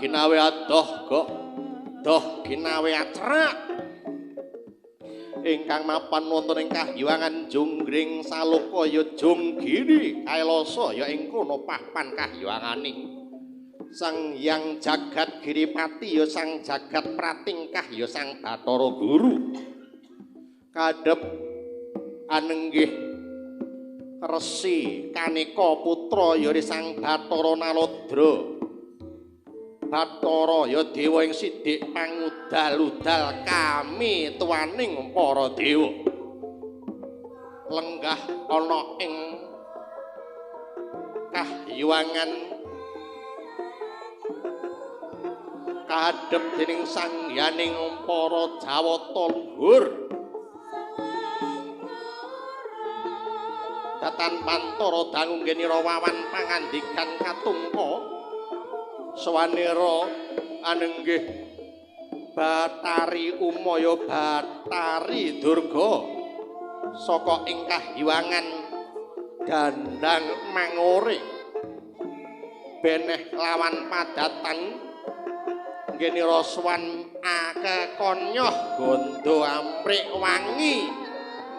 ginawe adoh kok doh ginawe acrak ingkang mapan wonten ing kahyangan Jonggring Saloka ya Jonggiri Kailasa ya ing kono papan kahyanganing Sang Hyang Jagat Giripati ya Sang Jagat Pratingkah ya Sang Bathara Guru kadhep anenggih Resi Kaneka putra ya Sang Bathara Nalodra Bathara ya dewa ing sidik pangudal-udal kami tuwaning para dewa lenggah ana ing kahyangan kadhep dening sang yaning para Jawata luhur Datan Pantara dangu ngenira wawan pangandikan katungka sawanira anenggih Bathari Umaya Bathari Durga saka ing kahyangan Gandang Mangore beneh lawan padatan ngenira swan akekonyoh gondo amprik wangi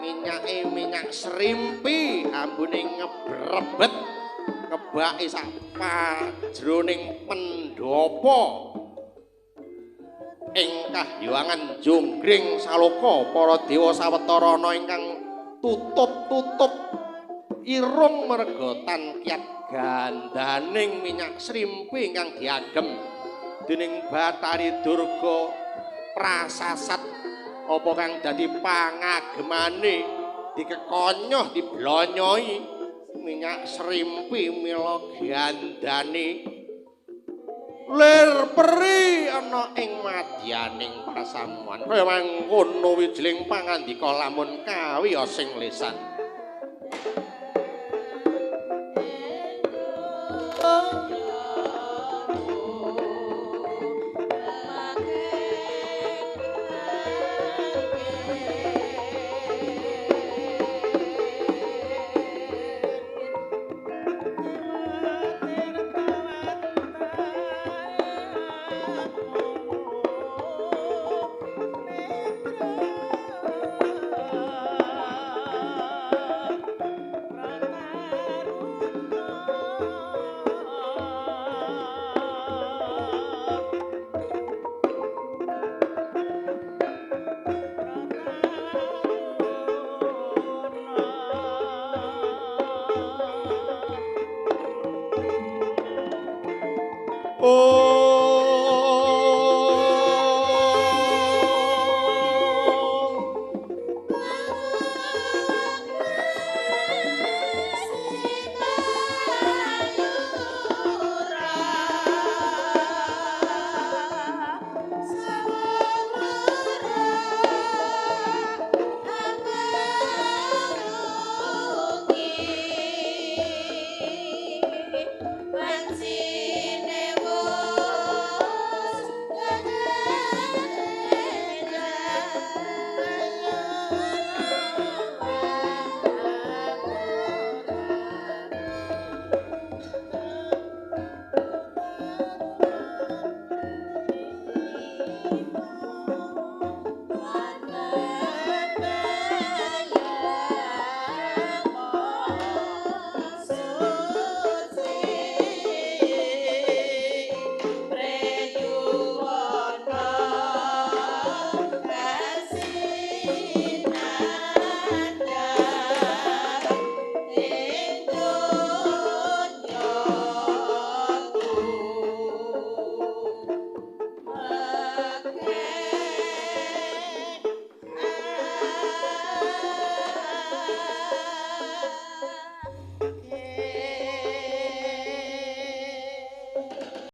minyake minyak serimpi ambune ngebrebet kebake sak pajroning pendhapa ing kahyangan Jonggring Saloka para dewa sawetara ana ingkang tutup-tutup irung mergotan kiat gandaning minyak serimpi ingkang diagem dening Bathari Durga prasasat apa kang dadi pangagemane dikekonyoh diblonyoi minyak serimpi mila gandane lir peri ana ing madyaning pasamuan kaya mangkono wijiling pangandika lamun kawi sing lisan